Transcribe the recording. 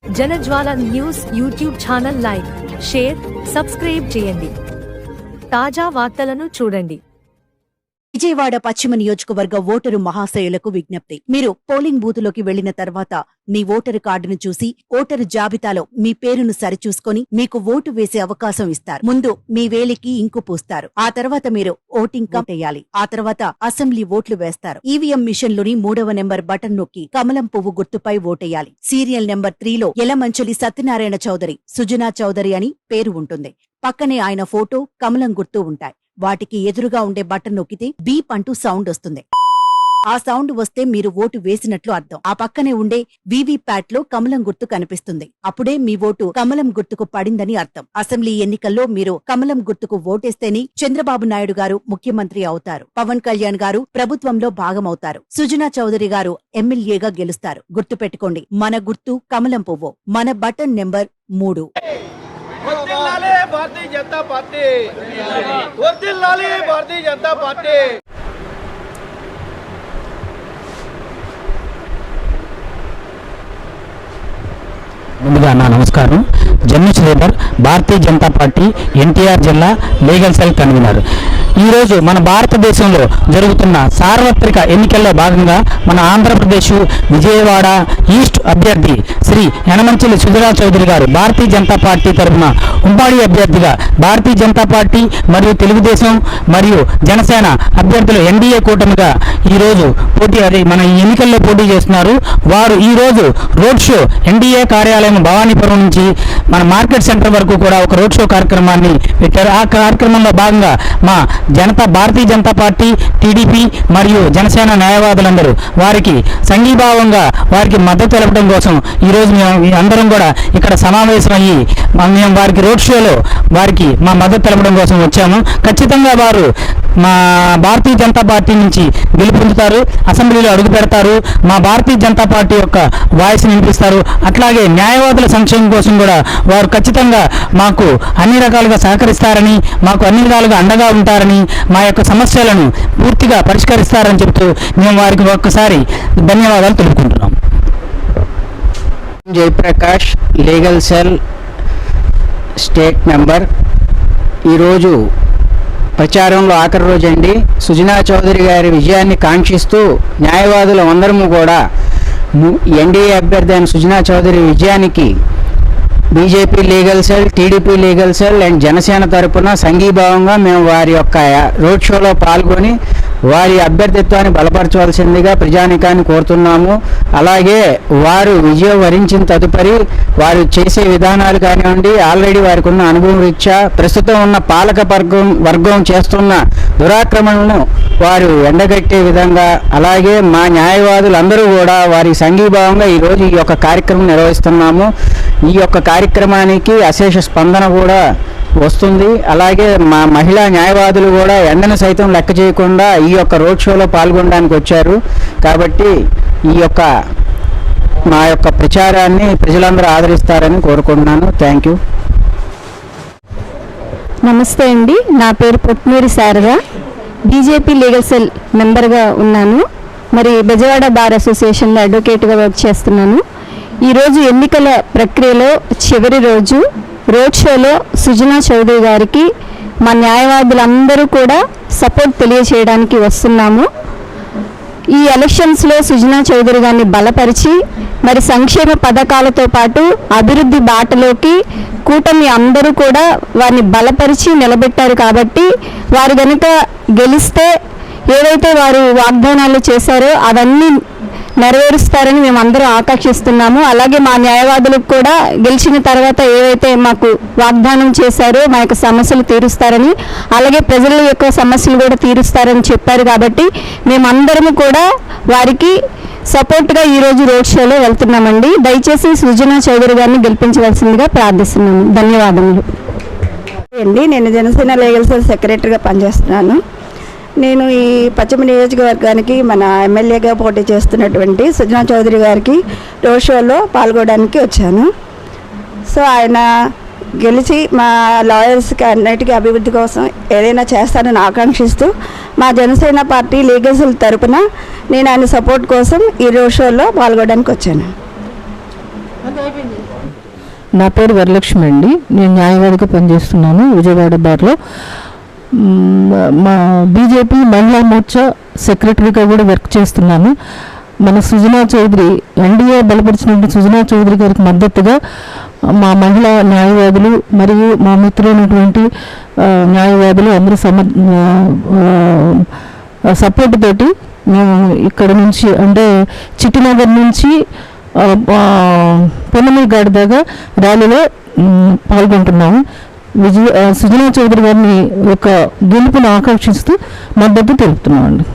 జనజ్వాల news YouTube channel like, share, subscribe చేయండి. తాజా వార్తలను చూడండి. విజయవాడ పశ్చిమ నియోజకవర్గ ఓటరు మహాశయులకు విజ్ఞప్తి. మీరు పోలింగ్ బూతులోకి వెళ్లిన తర్వాత మీ ఓటరు కార్డును చూసి ఓటరు జాబితాలో మీ పేరును సరిచూసుకొని మీకు ఓటు వేసే అవకాశం ఇస్తారు. ముందు మీ వేలికి ఇంకు పూస్తారు. ఆ తర్వాత మీరు ఓటింగ్ కౌంట్ చేయాలి. ఆ తర్వాత అసెంబ్లీ ఓట్లు వేస్తారు. ఈవీఎం మిషన్ లోని 3వ నెంబర్ బటన్ నొక్కి కమలం పువ్వు గుర్తుపై ఓటేయాలి. సీరియల్ నెంబర్ 3లో యలమంచిలి సత్యనారాయణ చౌదరి, సుజనా చౌదరి అని పేరు ఉంటుంది. పక్కనే ఆయన ఫోటో, కమలం గుర్తు ఉంటాయి. వాటికి ఎదురుగా ఉండే బటన్ నొక్కితే బీప్ అంటూ సౌండ్ వస్తుంది. ఆ సౌండ్ వస్తే మీరు ఓటు వేసినట్లు అర్థం. ఆ పక్కనే ఉండే వీవీప్యాట్ లో కమలం గుర్తు కనిపిస్తుంది. అప్పుడే మీ ఓటు కమలం గుర్తుకు పడిందని అర్థం. అసెంబ్లీ ఎన్నికల్లో మీరు కమలం గుర్తుకు ఓటేస్తేనే చంద్రబాబు నాయుడు గారు ముఖ్యమంత్రి అవుతారు. పవన్ కళ్యాణ్ గారు ప్రభుత్వంలో భాగమవుతారు. సుజనా చౌదరి గారు ఎమ్మెల్యేగా గెలుస్తారు. గుర్తుపెట్టుకోండి, మన గుర్తు కమలం పువ్వు, మన బటన్ నెంబర్ 3. వర్ధిల్లాలి భారతీయ జనతా పార్టీ, వర్ధిల్లాలి భారతీయ జనతా పార్టీ. ముందుగా నా నమస్కారం. జమ్ము శ్రీధర్, భారతీయ జనతా పార్టీ ఎన్టీఆర్ జిల్లా లీగల్ సెల్ కన్వీనర్. ఈరోజు మన భారతదేశంలో జరుగుతున్న సార్వత్రిక ఎన్నికల్లో భాగంగా మన ఆంధ్రప్రదేశ్ విజయవాడ ఈస్ట్ అభ్యర్థి శ్రీ యనమంచిలి సుజనా చౌదరి గారు భారతీయ జనతా పార్టీ తరఫున ఉమ్మడి అభ్యర్థిగా భారతీయ జనతా పార్టీ మరియు తెలుగుదేశం మరియు జనసేన అభ్యర్థులు ఎన్డీఏ కూటమిగా ఈరోజు మన ఎన్నికల్లో పోటీ చేస్తున్నారు. వారు ఈరోజు రోడ్ షో ఎన్డీఏ కార్యాలయం భవానీపురం నుంచి మన మార్కెట్ సెంటర్ వరకు కూడా ఒక రోడ్ షో కార్యక్రమాన్ని పెట్టారు. ఆ కార్యక్రమంలో భాగంగా మా భారతీయ జనతా పార్టీ, టీడీపీ మరియు జనసేన న్యాయవాదులందరూ వారికి సంఘీభావంగా వారికి మద్దతు తెలపడం కోసం ఈరోజు మేము అందరం కూడా ఇక్కడ సమావేశమయ్యి మేము వారికి రోడ్ షోలో వారికి మా మద్దతు తెలపడం కోసం వచ్చాము. ఖచ్చితంగా వారు మా భారతీయ జనతా పార్టీ నుంచి గెలుపొందుతారు, అసెంబ్లీలో అడుగు పెడతారు, మా భారతీయ జనతా పార్టీ యొక్క వాయిస్ వినిపిస్తారు. అట్లాగే న్యాయవాదుల సంక్షేమం కోసం కూడా వారు ఖచ్చితంగా మాకు అన్ని రకాలుగా సహకరిస్తారని, మాకు అన్ని విధాలుగా అండగా ఉంటారని, మా యొక్క సమస్యలను పూర్తిగా పరిష్కరిస్తారని చెబుతూ మేము వారికి ఒక్కసారి ధన్యవాదాలు తెలుపుకుంటున్నాం. Jayaprakash, legal cell state member. ఈరోజు ప్రచారంలో ఆఖరి రోజు అండి. సుజనా చౌదరి గారి విజయాన్ని కాంక్షిస్తూ న్యాయవాదులు అందరము కూడా ఎన్డీఏ అభ్యర్థి అయిన సుజనా చౌదరి విజయానికి BJP legal cell, TDP legal cell and Janasena తరపున సంఘీభావంగా మేము వారి యొక్క రోడ్ షోలో పాల్గొని వారి అభ్యర్థిత్వాన్ని బలపరచవలసిందిగా ప్రజానికాన్ని కోరుతున్నాము. అలాగే వారు విజయం వరించిన తదుపరి వారు చేసే విధానాలు కానివ్వండి, ఆల్రెడీ వారికి ఉన్న అనుభవం రీత్యా ప్రస్తుతం ఉన్న పాలక వర్గం చేస్తున్న దురాక్రమణను వారు ఎండగట్టే విధంగా, అలాగే మా న్యాయవాదులందరూ కూడా వారి సంఘీభావంగా ఈరోజు ఈ యొక్క కార్యక్రమం నిర్వహిస్తున్నాము. ఈ యొక్క కార్యక్రమానికి అశేష స్పందన కూడా వస్తుంది. అలాగే మా మహిళా న్యాయవాదులు కూడా ఎండను సైతం లెక్క చేయకుండా ఈ యొక్క రోడ్ షోలో పాల్గొనడానికి వచ్చారు. కాబట్టి ఈ యొక్క మా యొక్క ప్రచారాన్ని ప్రజలందరూ ఆదరిస్తారని కోరుకుంటున్నాను. Thank you. నమస్తే అండి, నా పేరు Potnuri Sharada, BJP legal cell మెంబర్గా ఉన్నాను. మరి బెజవాడ బార్ అసోసియేషన్లో అడ్వకేట్గా వర్క్ చేస్తున్నాను. ఈరోజు ఎన్నికల ప్రక్రియలో చివరి రోజు రోడ్ షోలో సుజనా చౌదరి గారికి మా న్యాయవాదులందరూ కూడా సపోర్ట్ తెలియచేయడానికి వస్తున్నాము. ఈ ఎలక్షన్స్లో సుజనా చౌదరి గారిని బలపరిచి మరి సంక్షేమ పథకాలతో పాటు అభివృద్ధి బాటలోకి కూటమి అందరూ కూడా వారిని బలపరిచి నిలబెట్టారు. కాబట్టి వారు కనుక గెలిస్తే ఏవైతే వారు వాగ్దానాలు చేశారో అవన్నీ నెరవేరుస్తారని మేము అందరూ ఆకాంక్షిస్తున్నాము. అలాగే మా న్యాయవాదులకు కూడా గెలిచిన తర్వాత ఏవైతే మాకు వాగ్దానం చేశారో మా యొక్క సమస్యలు తీరుస్తారని, అలాగే ప్రజల యొక్క సమస్యలు కూడా తీరుస్తారని చెప్పారు. కాబట్టి మేమందరము కూడా వారికి సపోర్ట్గా ఈరోజు రోడ్ షోలో వెళ్తున్నామండి. దయచేసి సుజనా చౌదరి గారిని గెలిపించవలసిందిగా ప్రార్థిస్తున్నాము. ధన్యవాదములు అండి. నేను జనసేన లీగల్ సెల్ సెక్రటరీగా పనిచేస్తున్నాను. నేను ఈ పశ్చిమ నియోజకవర్గానికి మన ఎమ్మెల్యేగా పోటీ చేస్తున్నటువంటి సుజనా చౌదరి గారికి రోడ్ షోలో పాల్గొనడానికి వచ్చాను. సో ఆయన గెలిచి మా లాయర్స్కి అన్నిటికీ అభివృద్ధి కోసం ఏదైనా చేస్తానని ఆకాంక్షిస్తూ మా జనసేన పార్టీ లీగల్ సెల్ తరపున నేను ఆయన సపోర్ట్ కోసం ఈ రోడ్ షోలో పాల్గొనడానికి వచ్చాను. నా పేరు వరలక్ష్మి అండి. నేను న్యాయవాదిగా పనిచేస్తున్నాను విజయవాడ బార్లో. మా బీజేపీ మహిళా మోర్చా సెక్రటరీగా కూడా వర్క్ చేస్తున్నాను. మన సుజనా చౌదరి ఎన్డీఏ బలపరిచినటువంటి సుజనా చౌదరి గారికి మద్దతుగా మా మహిళా న్యాయవాదులు మరియు మా మిత్రులైనటువంటి న్యాయవాదులు అందరూ సపోర్ట్ తోటి మేము ఇక్కడ నుంచి అంటే చిట్టినగర్ నుంచి పొన్నమిగాడి దాకా ర్యాలీలో పాల్గొంటున్నాము. సుజనా చౌదరి గారిని ఒక గెలుపును ఆకాంక్షిస్తూ మద్దతు తెలుపుతున్నామండి.